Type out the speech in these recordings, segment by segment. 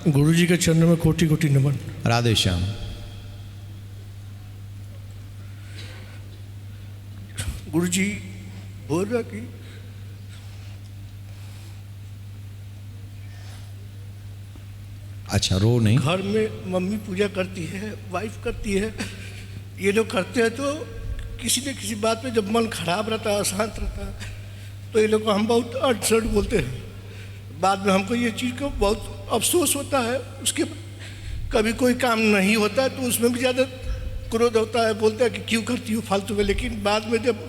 गुरुजी के चरणों में कोटि कोटि नमन। राधे श्याम। गुरुजी बोल रहा कि अच्छा, रो नहीं। घर में मम्मी पूजा करती है, वाइफ करती है, ये लोग करते हैं, तो किसी न किसी बात पे जब मन खराब रहता है, अशांत रहता है, तो ये लोग को हम बहुत अड़सठ बोलते हैं। बाद में हमको ये चीज़ को बहुत अफसोस होता है। उसके कभी कोई काम नहीं होता है तो उसमें भी ज़्यादा क्रोध होता है, बोलते हैं कि क्यों करती हो फालतू में। लेकिन बाद में जब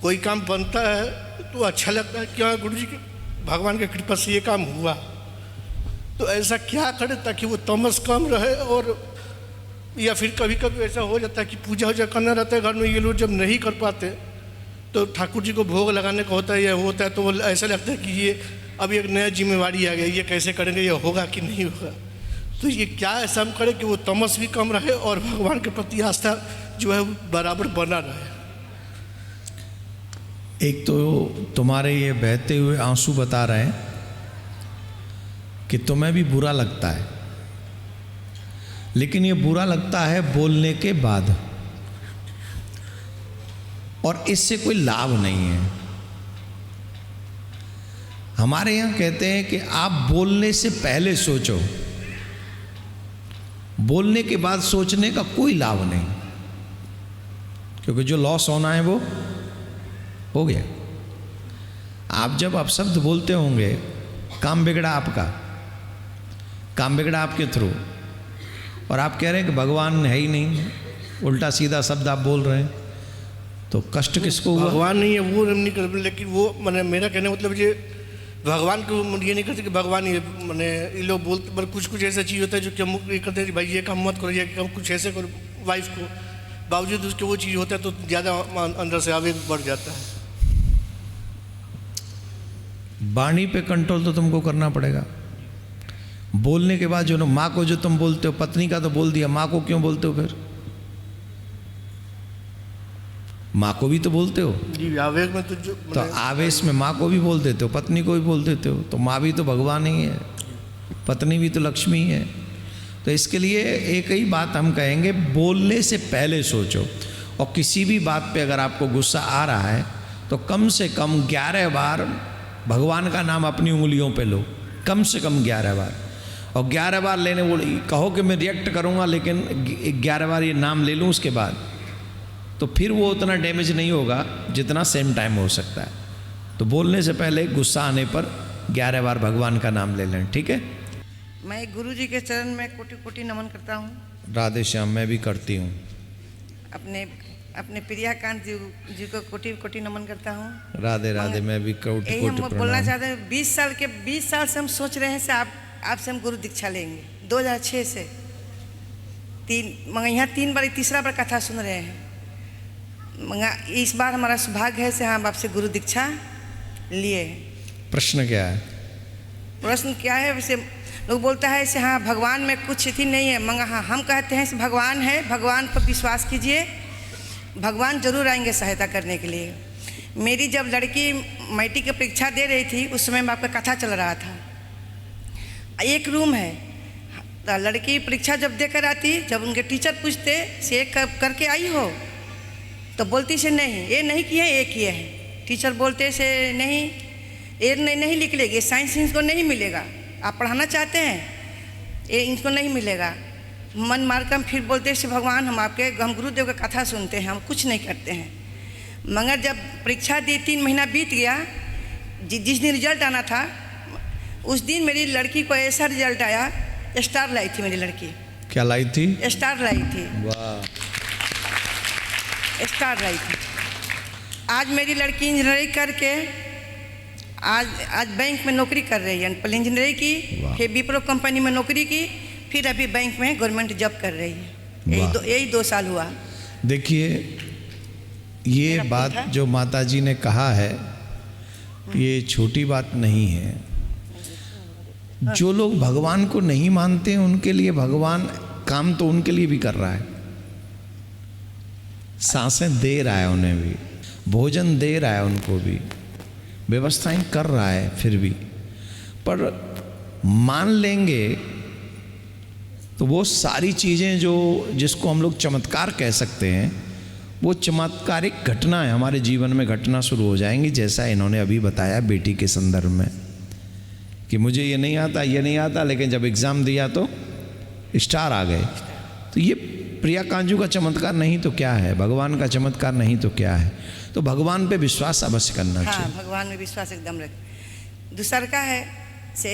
कोई काम बनता है तो अच्छा लगता है कि हाँ गुरुजी के भगवान की कृपा से ये काम हुआ। तो ऐसा क्या करें ताकि वो तमस कम रहे। और या फिर कभी कभी ऐसा हो जाता है कि पूजा वूजा करना रहता है घर में, ये लोग जब नहीं कर पाते तो ठाकुर जी को भोग लगाने का होता है, यह होता है, तो वो ऐसा लगता है कि ये अब एक नया जिम्मेवारी आ गई, ये कैसे करेंगे, ये होगा कि नहीं होगा। तो ये क्या ऐसा हम करें कि वो तमस भी कम रहे और भगवान के प्रति आस्था जो है बराबर बना रहे। एक तो तुम्हारे ये बहते हुए आंसू बता रहे हैं कि तुम्हें भी बुरा लगता है, लेकिन ये बुरा लगता है बोलने के बाद, और इससे कोई लाभ नहीं है। हमारे यहां कहते हैं कि आप बोलने से पहले सोचो, बोलने के बाद सोचने का कोई लाभ नहीं, क्योंकि जो लॉस होना है वो हो गया। आप जब अपशब्द बोलते होंगे, काम बिगड़ा आपका, काम बिगड़ा आपके थ्रू, और आप कह रहे हैं कि भगवान है ही नहीं, उल्टा सीधा शब्द आप बोल रहे हैं, तो कष्ट किसको हुआ? भगवान नहीं है वो नहीं कर, लेकिन वो मैंने मेरा कहने मतलब ये भगवान को ये नहीं करते कि भगवान ये मैंने ये लोग बोलते, पर कुछ कुछ ऐसा चीज़ होता है जो कि हम ये करते हैं भाई ये काम मत करो, ये काम कुछ ऐसे करो वाइफ को, बावजूद उसके वो चीज़ होता है तो ज़्यादा अंदर से आवेग बढ़ जाता है। वाणी पे कंट्रोल तो तुमको करना पड़ेगा। बोलने के बाद जो ना, माँ को जो तुम बोलते हो, पत्नी का तो बोल दिया, माँ को क्यों बोलते हो? फिर माँ को भी तो बोलते हो जी, आवेग में तो आवेश में माँ को भी बोल देते हो, पत्नी को भी बोल देते हो, तो माँ भी तो भगवान ही है, पत्नी भी तो लक्ष्मी है। तो इसके लिए एक ही बात हम कहेंगे, बोलने से पहले सोचो। और किसी भी बात पे अगर आपको गुस्सा आ रहा है तो कम से कम 11 बार भगवान का नाम अपनी उंगलियों पे लो, कम से कम 11 बार। और 11 बार लेने वो कहो कि मैं रिएक्ट करूँगा, लेकिन 11 बार ये नाम ले लूँ उसके बाद, तो फिर वो उतना डैमेज नहीं होगा जितना सेम टाइम हो सकता है। तो बोलने से पहले गुस्सा आने पर 11 बार भगवान का नाम ले लें, ठीक है? मैं गुरुजी के चरण में कोटि कोटि नमन करता हूँ। राधे श्याम। मैं भी करती हूँ। अपने प्रियाकांत जी को कोटि कोटि नमन करता हूँ। राधे राधे। मैं भी कोटि यही हम कोटि बोलना प्रणाम। चाहते हैं, 20 साल से हम सोच रहे हैं से आपसे हम गुरु दीक्षा लेंगे। 2006 से मगर यहाँ 3 बार, तीसरा बार कथा सुन रहे हैं। मगर इस बार हमारा सौभाग्य है से हम आपसे गुरु दीक्षा लिए। प्रश्न क्या है? प्रश्न क्या है? वैसे लोग बोलता है ऐसे हाँ भगवान में कुछ थी नहीं है, मगर हाँ हम कहते हैं ऐसे भगवान है, भगवान पर विश्वास कीजिए, भगवान जरूर आएंगे सहायता करने के लिए। मेरी जब लड़की मैट्रिक की परीक्षा दे रही थी उस समय में आपका कथा चल रहा था। एक रूम है, तो लड़की परीक्षा जब देकर आती, जब उनके टीचर पूछते से एक करके आई हो, तो बोलती से नहीं, ये नहीं किया एक किया है। टीचर बोलते से नहीं, ये नहीं निकलेगी, साइंस इनको नहीं मिलेगा, आप पढ़ाना चाहते हैं ये इनको नहीं मिलेगा। मन मारकर फिर बोलते से भगवान हम गुरुदेव का कथा सुनते हैं, हम कुछ नहीं करते हैं। मगर जब परीक्षा दी, 3 महीना बीत गया, जिस दिन रिजल्ट आना था उस दिन मेरी लड़की को ऐसा रिजल्ट आया, स्टार लाई थी मेरी लड़की। क्या लाई थी? स्टार लाई थी। वाह, स्टार लाई थी। आज मेरी लड़की इंजीनियरिंग करके आज बैंक में नौकरी कर रही है। पहले इंजीनियरिंग की, फिर विप्रो कंपनी में नौकरी की, फिर अभी बैंक में गवर्नमेंट जॉब कर रही है। यही 2 साल हुआ। देखिए, ये बात जो माताजी ने कहा है ये छोटी बात नहीं है। जो लोग भगवान को नहीं मानते हैं उनके लिए भगवान काम तो उनके लिए भी कर रहा है, सांसें दे रहा है उन्हें भी, भोजन दे रहा है उनको भी, व्यवस्थाएं कर रहा है। फिर भी पर मान लेंगे तो वो सारी चीज़ें जो जिसको हम लोग चमत्कार कह सकते हैं, वो चमत्कारिक घटना है, हमारे जीवन में घटना शुरू हो जाएंगी। जैसा इन्होंने अभी बताया बेटी के संदर्भ में कि मुझे ये नहीं आता, लेकिन जब एग्ज़ाम दिया तो स्टार आ गए। तो ये प्रिया कांजू का चमत्कार नहीं तो क्या है, भगवान का चमत्कार नहीं तो क्या है। तो भगवान पे विश्वास अवश्य करना चाहिए। हाँ, भगवान में विश्वास एकदम रख। दूसर का है से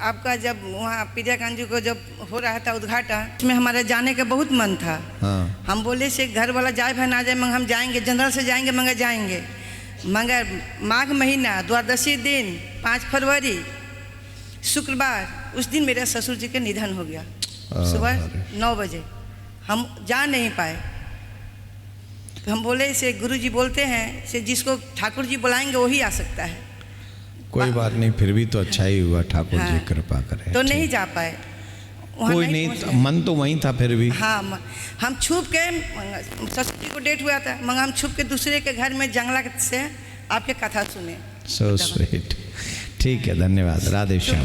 आपका जब वहाँ प्रिया कांजू को जब हो रहा था उद्घाटन, उसमें हमारे जाने का बहुत मन था। हाँ। हम बोले से घर वाला जाए भाई ना जाए, मगर हम जाएंगे, जनरल से जाएंगे मगर जाएंगे। मगर माघ महीना द्वादशी दिन 5 फरवरी शुक्रवार, उस दिन मेरे ससुर जी का निधन हो गया सुबह 9 बजे। हम जा नहीं पाए। तो हम बोले से गुरु जी बोलते हैं से जिसको ठाकुर जी बुलाएंगे वही आ सकता है। कोई बात नहीं, फिर भी तो अच्छा ही हुआ, ठाकुर जी हाँ, कृपा करें। तो नहीं जा पाए, कोई नहीं, मन तो वहीं था फिर भी। हाँ, हम छुप के, ससुर जी को डेट हुआ था, मगर हम छुप के दूसरे के घर में जंगला से आपके कथा सुने। So sweet. ठीक है, धन्यवाद। राधे श्याम।